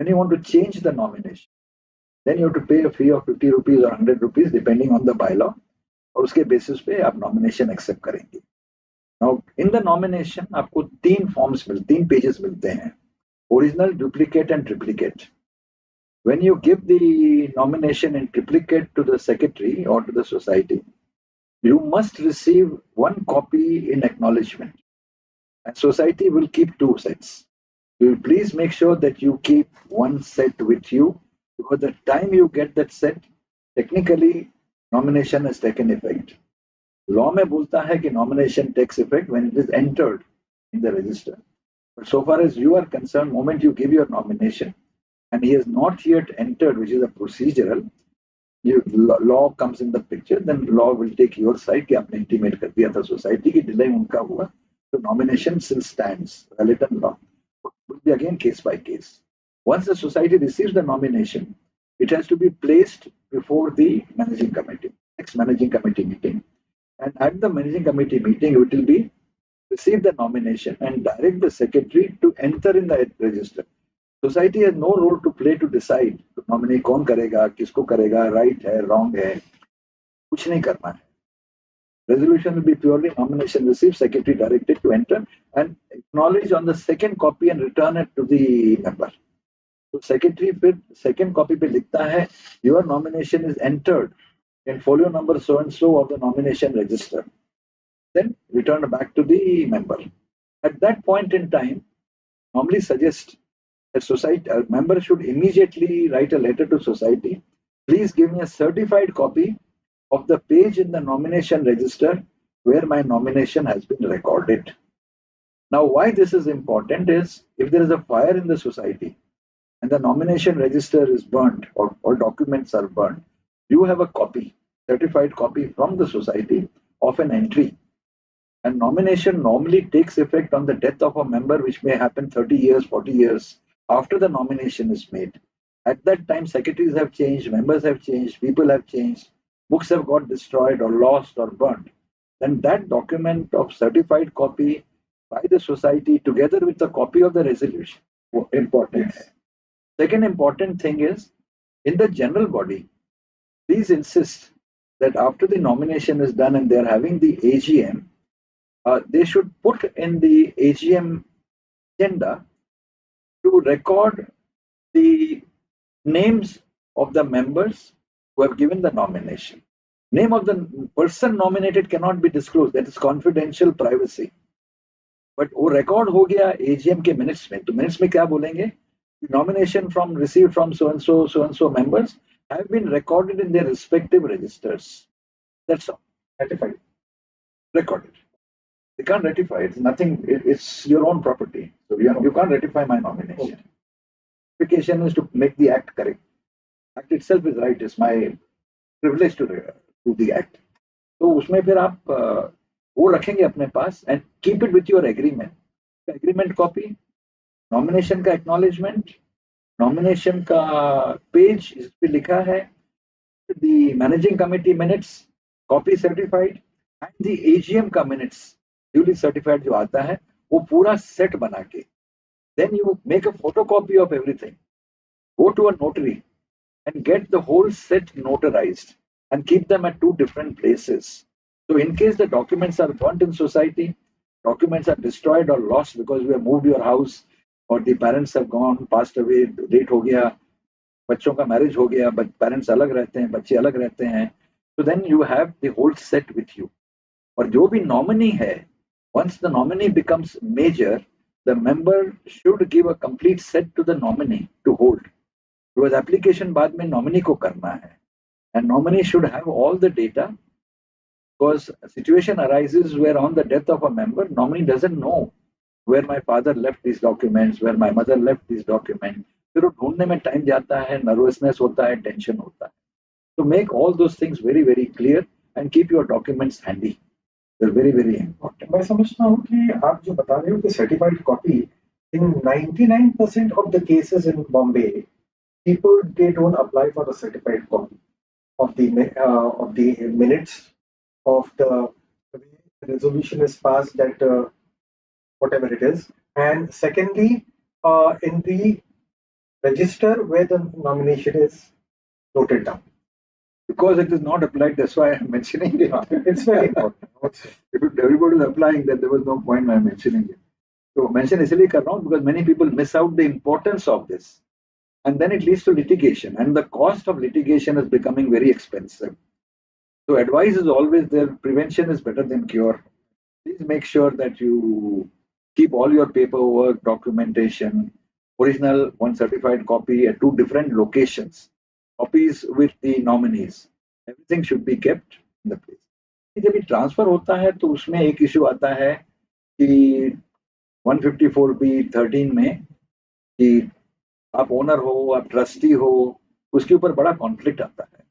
When you want to change the nomination, then you have to pay a fee of 50 rupees or 100 rupees depending on the bylaw, और उसके बेसिस पे आप nomination accept करेंगे. Now in the nomination आपको 3 pages मिलते हैं, original, duplicate and triplicate. When you give the nomination in triplicate to the secretary or to the society, you must receive one copy in acknowledgement, and society will keep 2 sets. You will please make sure that you keep one set with you, because the time you get that set, technically nomination has taken effect. Law में बोलता है कि nomination takes effect when it is entered in the register. But so far as you are concerned, moment you give your nomination and he has not yet entered, which is a procedural, law comes in the picture, then law will take your side कि आपने intimate कर दिया था society की delay उनका हुआ, so nomination still stands, valid and law. will be again case by case. Once the society receives the nomination, it has to be placed before the managing committee, next managing committee meeting. And at the managing committee meeting, it will be receive the nomination and direct the secretary to enter in the register. Society has no role to play to decide to nominate कौन करेगा, किसको करेगा, right है, wrong है, कुछ नहीं करना है. Resolution will be purely nomination received, secretary directed to enter and acknowledge on the second copy and return it to the member. So secretary फिर second copy पे लिखता है, your nomination is entered in folio number so and so of the nomination register. Then return back to the member. At that point in time, normally suggest that society a member should immediately write a letter to society. Please give me a certified copy of the page in the nomination register where my nomination has been recorded. Now, why this is important is if there is a fire in the society and the nomination register is burnt or all documents are burnt, you have a copy, certified copy from the society of an entry. And nomination normally takes effect on the death of a member, which may happen 30 years, 40 years after the nomination is made. At that time, secretaries have changed, members have changed, people have changed, books have got destroyed or lost or burnt. Then that document of certified copy by the society together with a copy of the resolution, important. Yes. Second important thing is, in the general body, please insist that after the nomination is done and they're having the AGM, they should put in the AGM agenda to record the names of the members who have given the nomination. Name of the person nominated cannot be disclosed. That is confidential privacy. But वो record हो गया AGM के minutes में. तो minutes में क्या बोलेंगे? Nomination from received from so and so members have been recorded in their respective registers. That's all. Ratified. Recorded. They can't ratify it. It's nothing. It's your own property. So you can't ratify my nomination. Okay. Ratification is to make the act correct. Act itself is right. It's my privilege to do the act. तो उसमें फिर आप वो रखेंगे अपने पास and keep it with your agreement. Agreement copy, nomination का acknowledgement, nomination का page इस पे लिखा है, the managing committee minutes, copy certified, and the AGM का minutes duly certified जो आता है, वो पूरा set बना के. Then you make a photocopy of everything. Go to a notary and get the whole set notarized and keep them at two different places. So in case the documents are burnt in society, documents are destroyed or lost because we have moved your house or the parents have gone, passed away, date हो गया, बच्चों का marriage हो गया, but parents अलग रहते हैं, बच्चे अलग रहते हैं. So then you have the whole set with you. और जो भी nominee है, once the nominee becomes major, the member should give a complete set to the nominee to hold. Because application बाद में nominee को करना है. And nominee should have all the data because a situation arises where on the death of a member, nominee doesn't know where my father left these documents, where my mother left these documents. फिर वो ढूंढने में time जाता है, nervousness होता है, tension होता है. So make all those things very, very clear and keep your documents handy. They're very, very important. मैं समझता हूँ कि आप जो बता रहे हो कि certified copy in 99% of the cases in Bombay, people they don't apply for a certified copy of the minutes of the resolution is passed that whatever it is, and secondly in the register where the nomination is noted down. Because it is not applied, that's why I'm mentioning it. It's very important. If everybody is applying, then there was no point in mentioning it. So mention इसलिए कर रहा हूँ because many people miss out the importance of this. And then it leads to litigation, and the cost of litigation is becoming very expensive. So advice is always there. Prevention is better than cure. Please make sure that you keep all your paperwork, documentation, original, one certified copy at two different locations, copies with the nominees. Everything should be kept in the place. जब ये transfer होता है तो उसमें एक issue आता है कि 154B13 में कि आप ओनर हो, आप ट्रस्टी हो, उसके ऊपर बड़ा कॉन्फ्लिक्ट आता है.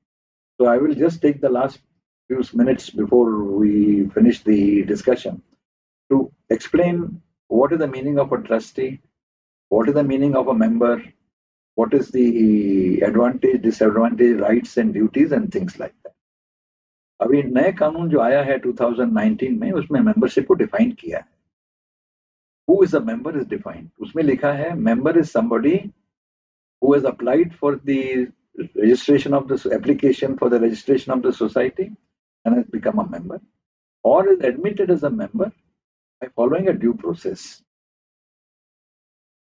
So I will just take the last few minutes before we finish the discussion to explain what is the meaning of a trustee, what is the meaning of a member, what is the advantage, disadvantage, rights and duties and things like that. अभी नए कानून जो आया है 2019 में, उसमें membership को define किया है. Who is a member is defined. उसमें लिखा है member is somebody who has applied for the registration of this application for the registration of the society and has become a member, or is admitted as a member by following a due process.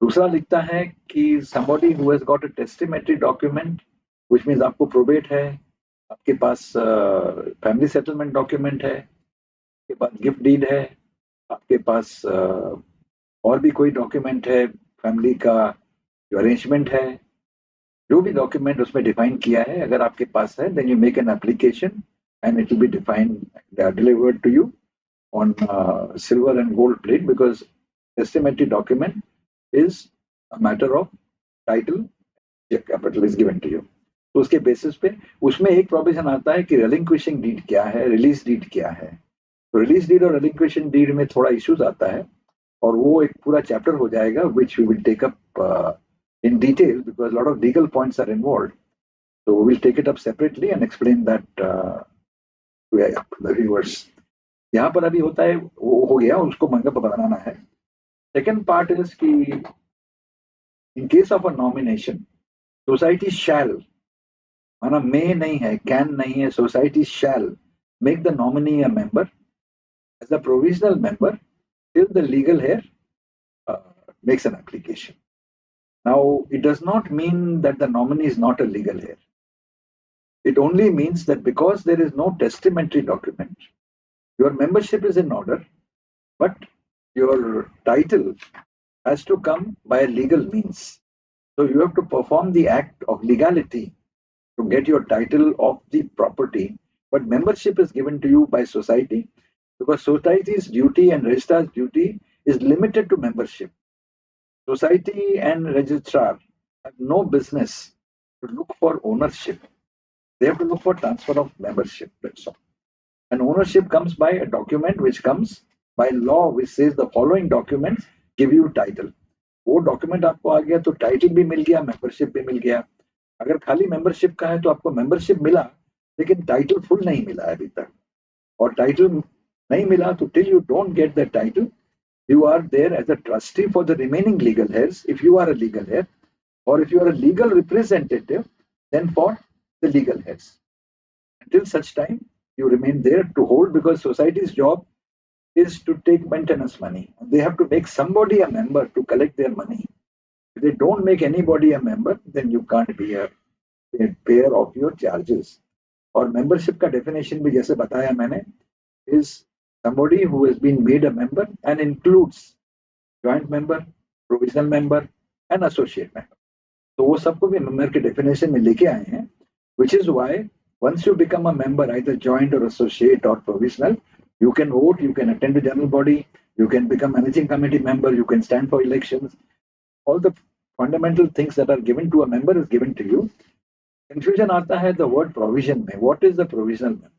दूसरा लिखता है कि somebody who has got a testamentary document, which means आपको probate है, आपके पास family settlement document है, आपके पास gift deed है, आपके पास और भी कोई डॉक्यूमेंट है, फैमिली का जो अरेंजमेंट है, जो भी डॉक्यूमेंट उसमें डिफाइन किया है, अगर आपके पास है, then you make an application and it will be defined delivered to you on silver and gold plate, because testamentary document is a matter of title, capital is given to you. तो उसके basis पे उसमें एक provision आता है कि रिलिंक्विशिंग deed क्या है, रिलीज डीड क्या है. तो रिलीज डीड और रिलिंक्विशिंग डीड में थोड़ा इश्यूज आता है, और वो एक पूरा चैप्टर हो जाएगा which we will take up in detail because a lot of legal points are involved. So we'll take it up separately and explain that to the viewers. यहाँ पर अभी होता है, वो हो गया, उसको मंगप बनाना है. Second part is कि in case of a nomination, society shall, माना may नहीं है, can नहीं है, society shall make the nominee a member as a provisional member till the legal heir makes an application. Now, it does not mean that the nominee is not a legal heir. It only means that because there is no testamentary document, your membership is in order, but your title has to come by legal means. So you have to perform the act of legality to get your title of the property, but membership is given to you by society, because society's duty and registrar's duty is limited to membership. Society and registrar have no business to look for ownership. They have to look for transfer of membership. That's all. And ownership comes by a document which comes by law, which says the following documents give you title. वो document आपको आ गया तो title भी मिल गया, membership भी मिल गया. अगर खाली मेंबरशिप का है तो आपको मेंबरशिप मिला, लेकिन टाइटल फुल नहीं मिला है अभी तक. और टाइटल नहीं मिला तो till you don't get the title, you are there as a trustee for the remaining legal heirs, if you are a legal heir, or if you are a legal representative, then for the legal heirs. Until such time, you remain there to hold, because society's job is to take maintenance money. They have to make somebody a member to collect their money. If they don't make anybody a member, then you can't be a payer of your charges. और membership का definition भी जैसे बताया मैंने, is somebody who has been made a member and includes joint member, provisional member and associate member. तो वो सबको भी member के definition में लेके आए हैं, which is why once you become a member, either joint or associate or provisional, you can vote, you can attend the general body, you can become managing committee member, you can stand for elections. All the fundamental things that are given to a member is given to you. Confusion आता है the word provision में. What is the provisional member?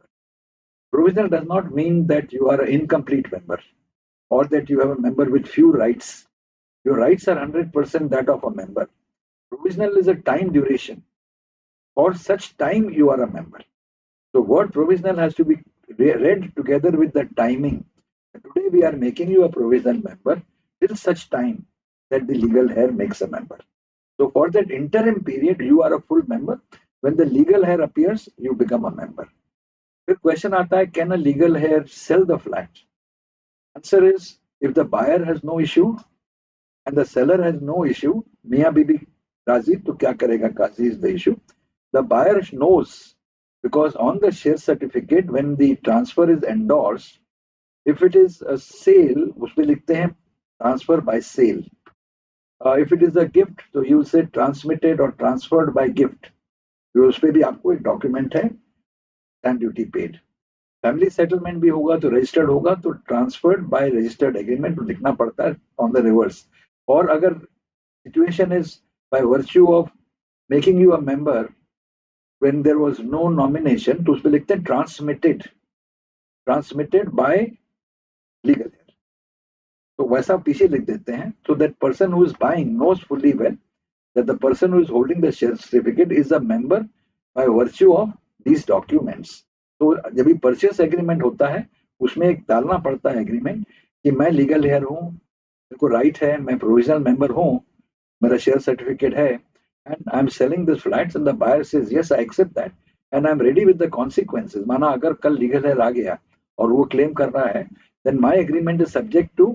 Provisional does not mean that you are an incomplete member or that you have a member with few rights. Your rights are 100% that of a member. Provisional is a time duration. For such time you are a member. So word provisional has to be read together with the timing. Today we are making you a provisional member till such time that the legal heir makes a member. So for that interim period, you are a full member. When the legal heir appears, you become a member. The question आता है, can a legal heir sell the flat? Answer is, if the buyer has no issue and the seller has no issue, Mia Bibi Razi, तो क्या करेगा? Kazi is the issue. The buyer knows, because on the share certificate, when the transfer is endorsed, if it is a sale, उसमें लिखते हैं transfer by sale. If it is a gift, so you will say transmitted or transferred by gift. तो उसपे भी आपको एक document है, stamp duty paid. Family settlement भी होगा तो रजिस्टर्ड होगा, तो ट्रांसफर्ड बाय रजिस्टर्ड एग्रीमेंट लिखना पड़ता है ऑन द रिवर्स. और अगर situation is by virtue of making you a member when there was no nomination, तो उसपे लिखते हैं ट्रांसमिटेड बाय लीगल हेयर. तो वैसा पीछे लिख देते हैं, so that person who is buying knows fully well that the person who is holding the share certificate is a member by virtue of these documents. तो जब भी परचेस एग्रीमेंट होता है उसमें एक डालना पड़ता है एग्रीमेंट कि मैं लीगल हेयर हूँ, मेरे को राइट है, मैं प्रोविजनल मेंबर हूँ, मेरा शेयर सर्टिफिकेट है, and I'm selling this flats and the buyer says yes I accept that and I'm ready with the consequences. माना अगर कल लीगल हेयर आ गया और वो क्लेम कर रहा है, then my agreement is subject to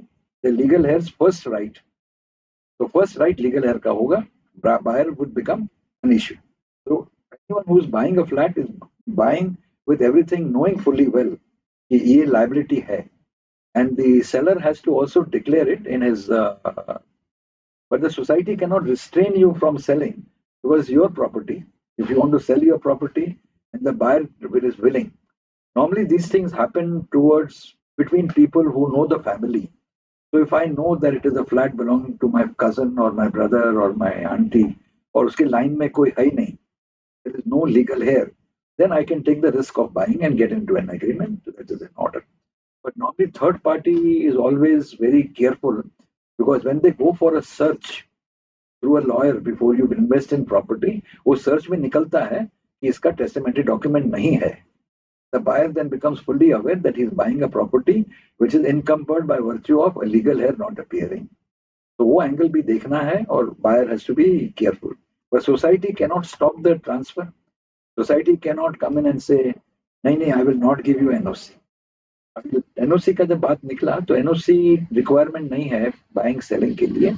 the legal heir's first right. तो फर्स्ट राइट लीगल हेयर का होगा, buyer would become an issue. So anyone who is buying a flat is buying with everything knowing fully well कि ये liability है, and the seller has to also declare it in his but the society cannot restrain you from selling because your property. If you want to sell your property and the buyer is willing, normally these things happen towards between people who know the family. So if I know that it is a flat belonging to my cousin or my brother or my auntie और उसके line में कोई है ही नहीं, there is no legal heir, then I can take the risk of buying and get into an agreement that is in order. But normally third party is always very careful because when they go for a search through a lawyer before you invest in property, वो search में निकलता है कि इसका testamentary document नहीं है. The buyer then becomes fully aware that he is buying a property which is encumbered by virtue of a legal heir not appearing. So वो angle भी देखना है और buyer has to be careful. But society cannot stop the transfer. Society cannot come in and say, नहीं, I will not give you NOC. NOC का जब बात निकला तो NOC requirement नहीं है buying selling के लिए.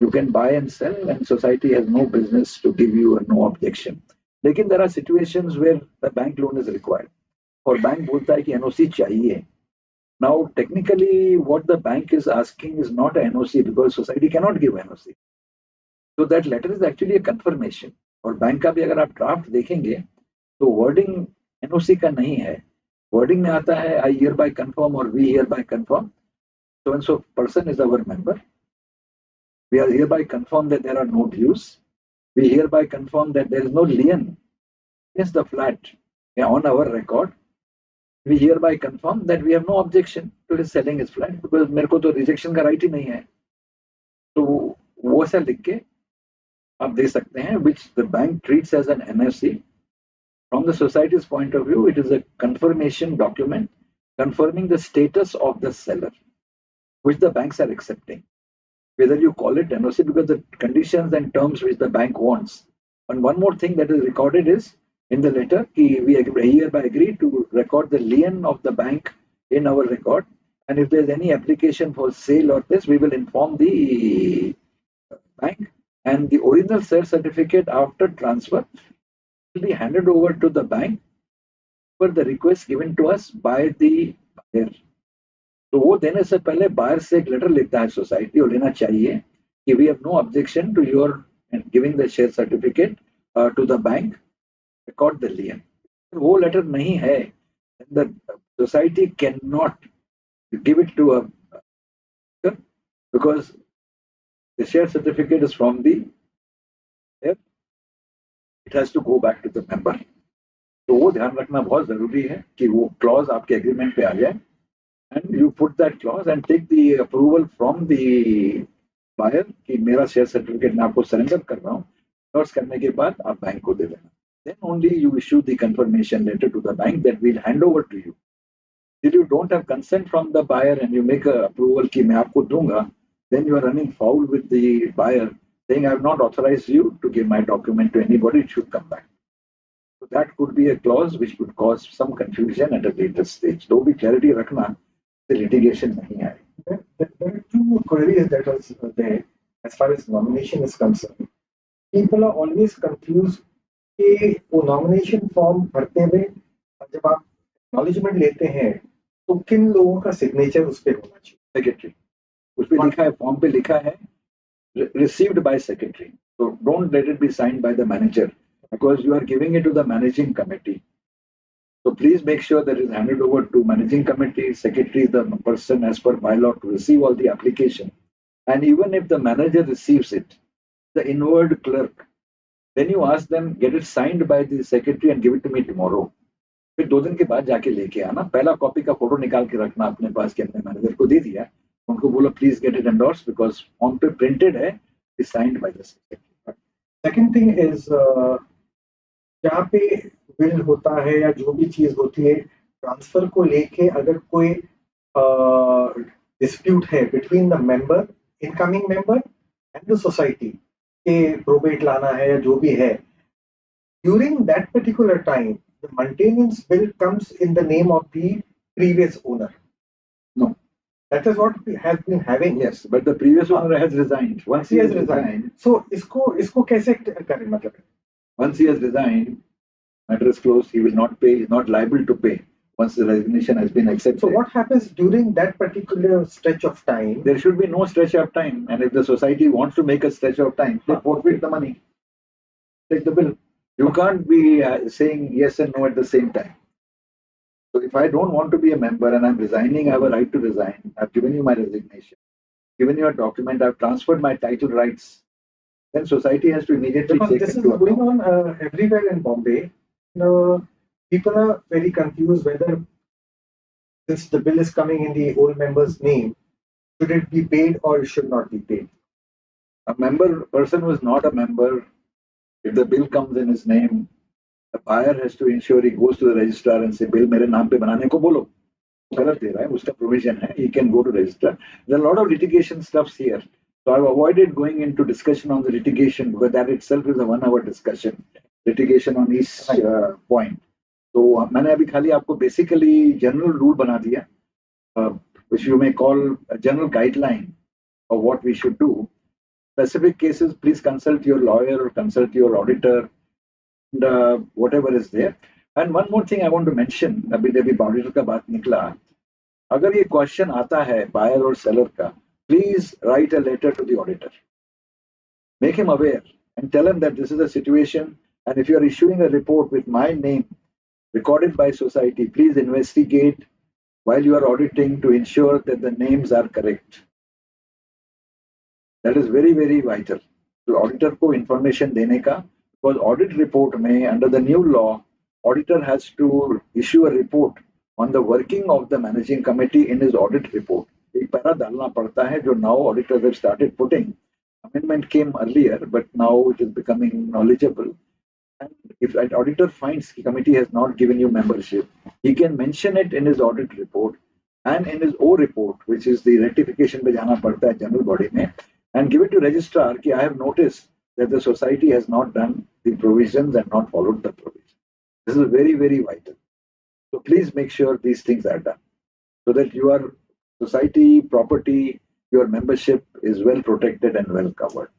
You can buy and sell and society has no business to give you a no objection. लेकिन there are situations where the bank loan is required. और बैंक बोलता है कि एनओसी चाहिए. Now technically what the bank is asking is not NOC because society can not give NOC. So that letter is actually a confirmation. और bank का भी अगर आप ड्राफ्ट देखेंगे तो वर्डिंग एनओसी का नहीं है. वर्डिंग में आता है आई हियर बाय कंफर्म और we hereby confirm so and so person is our member. We are hereby confirm that there are no dues. We hereby confirm that there is no lien against the flat on our record. We hereby confirm that we have no objection to his selling his flat because मेरे को तो rejection का right ही नहीं है. तो वो ऐसा लिख के आप दे सकते हैं which the bank treats as an NOC. From the society's point of view, it is a confirmation document confirming the status of the seller, which the banks are accepting. Whether you call it NOC because the conditions and terms which the bank wants. And one more thing that is recorded is in the letter, we hereby agree to record the lien of the bank in our record. And if there's any application for sale or this, we will inform the bank. And the original share certificate after transfer will be handed over to the bank for the request given to us by the buyer. तो वो देने से पहले buyer से एक letter लेता है society और लेना चाहिए कि we have no objection to your giving the share certificate to the bank, record the lien. वो लेटर नहीं है, the society can not give it to a because the share certificate is from the it has to go back to the member. तो वो ध्यान रखना बहुत जरूरी है कि वो क्लॉज आपके एग्रीमेंट पे आ जाए. And you put that clause and take the approval from the buyer कि मेरा शेयर सर्टिफिकेट मैं आपको सरेंडर कर रहा हूँ. क्लोज करने के बाद आप बैंक को दे देना. Then only you issue the confirmation letter to the bank that we'll hand over to you. If you don't have consent from the buyer and you make a approval कि मैं आपको दूंगा, then you are running foul with the buyer saying I have not authorized you to give my document to anybody. It should come back. So that could be a clause which could cause some confusion at a later stage. तो भी clarity रखना. The litigation nahi aaye. There are two queries that are there as far as nomination is concerned. People are always confused कि वो nomination form भरते हुए जब आप acknowledgement लेते हैं तो किन लोगों का signature उस पे होना चाहिए? Secretary. उस पे लिखा है, फॉर्म पे लिखा है received by secretary. So don't let it be signed by the manager because you are giving it to the managing committee. So please make sure that it is handed over to managing committee. Secretary is the person as per bylaw to receive all the application. And even if the manager receives it, the inward clerk, then you ask them, get it signed by the secretary and give it to me tomorrow. फिर 2 दिन के बाद जाके लेके आना. पहला copy का photo निकाल के रखना अपने पास कि अपने मैनेजर को दे दिया. उनको बोलो please get it endorsed because on पे printed है, is signed by the secretary. Second thing is जहाँ पे बिल होता है या जो भी चीज होती है ट्रांसफर को लेके अगर कोई डिस्प्यूट है between the member incoming member and the society के प्रोबेट लाना है या जो भी है during that particular time the maintenance bill comes in the name of the previous owner. No. That is what we have been having. Yes, but the previous owner has resigned. Once he has resigned. So इसको कैसे करें मतलब? Once he has resigned, matter is closed. He will not pay. He is not liable to pay once the resignation has been accepted. So what happens during that particular stretch of time? There should be no stretch of time. And if the society wants to make a stretch of time, they forfeit the money. Take the bill. You can't be saying yes and no at the same time. So if I don't want to be a member and I'm resigning, I have a right to resign. I've given you my resignation, given you a document, I've transferred my title rights. Then society has to immediately because take this is into going account. on everywhere in Bombay. People are very confused whether, since the bill is coming in the old member's name, should it be paid or it should not be paid. A person who is not a member, if the bill comes in his name, the buyer has to ensure he goes to the registrar and say, bill मेरे नाम पे बनाने को बोलो. गलत दे रहा है, उसका provision है. He can go to registrar. There are a lot of litigation stuffs here. So I've avoided going into discussion on the litigation because that itself is a 1 hour discussion. Litigation on each point. So मैंने अभी खाली आपको basically general rule बना दिया, which you may call a general guideline of what we should do. Specific cases, please consult your lawyer or consult your auditor. And whatever is there. And one more thing I want to mention, अभी auditor का बात निकला, अगर ये question आता है buyer और seller का, please write a letter to the auditor. Make him aware and tell him that this is the situation, and if you are issuing a report with my name recorded by society, please investigate while you are auditing to ensure that the names are correct. That is very, very vital. तो auditor को information देने का, because audit report में under the new law, auditor has to issue a report on the working of the managing committee in his audit report. एक para डालना पड़ता है जो now auditors have started putting. Amendment came earlier, but now it is becoming knowledgeable. And if an auditor finds the committee has not given you membership, he can mention it in his audit report and in his O report, which is the rectification पे जाना पड़ता है general body में, and give it to registrar कि I have noticed that the society has not done the provisions and not followed the provisions. This is very, very vital. So please make sure these things are done so that your society, property, your membership is well protected and well covered.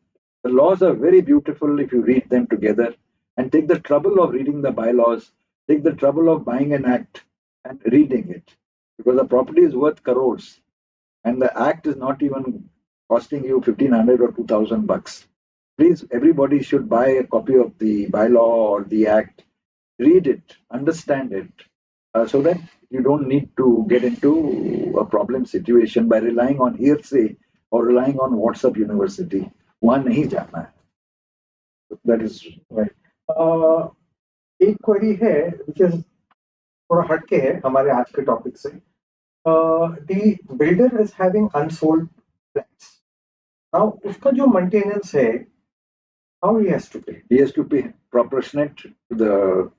The laws are very beautiful if you read them together and take the trouble of reading the bylaws, take the trouble of buying an act and reading it, because the property is worth crores and the act is not even costing you 1,500 or 2,000 bucks. Please, everybody should buy a copy of the bylaw or the act, read it, understand it, so that you don't need to get into a problem situation by relying on hearsay or relying on WhatsApp University. वहाँ नहीं जाना है. That is right. एक query है which is थोड़ा हटके है हमारे आज के टॉपिक से. The builder is having unsold flats. Now उसका जो maintenance है, how he has to pay? He has to pay proportionate to the.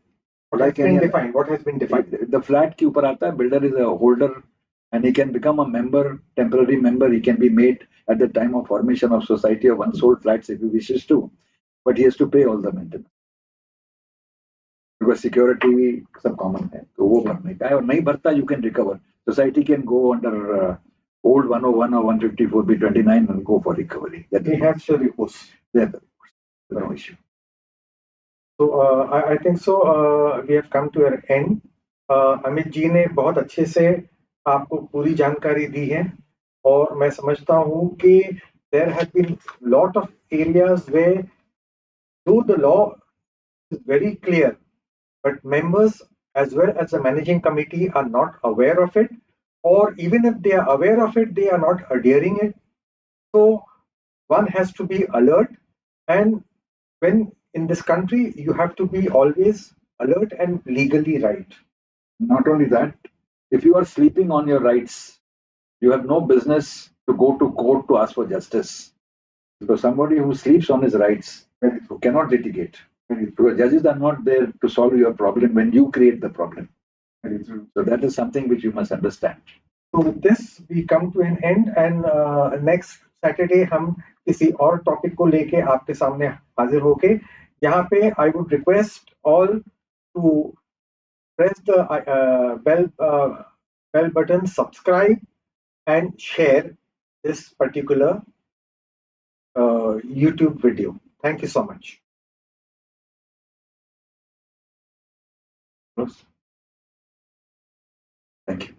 What has been defined? What has been defined? The flat के ऊपर आता है. Builder is a holder, and he can become a member, temporary member. He can be made at the time of formation of society of unsold flats if he wishes to, but he has to pay all the maintenance because security सब common है. तो वो भरने का है और नहीं भरता you can recover. Society can go under old 101 or 154 B29 and go for recovery. That he has to recourse. Yeah, no issue. So I think so. We have come to an end. Amit ji ने बहुत अच्छे से आपको पूरी जानकारी दी है और मैं समझता हूँ कि there have been lot of areas where though the law is very clear, but members as well as the managing committee are not aware of it, or even if they are aware of it, they are not adhering it. So one has to be alert, and when in this country you have to be always alert and legally right. Not only that, if you are sleeping on your rights, You have no business to go to court to ask for justice. Because somebody who sleeps on his rights, who cannot litigate. Because judges are not there to solve your problem when you create the problem. So that is something which you must understand. So with this, we come to an end, and next Saturday हम किसी और topic को लेके आपके सामने हाजिर होके यहाँ पे I would request all to press the bell button, subscribe, and share this particular YouTube video. Thank you so much. Thank you.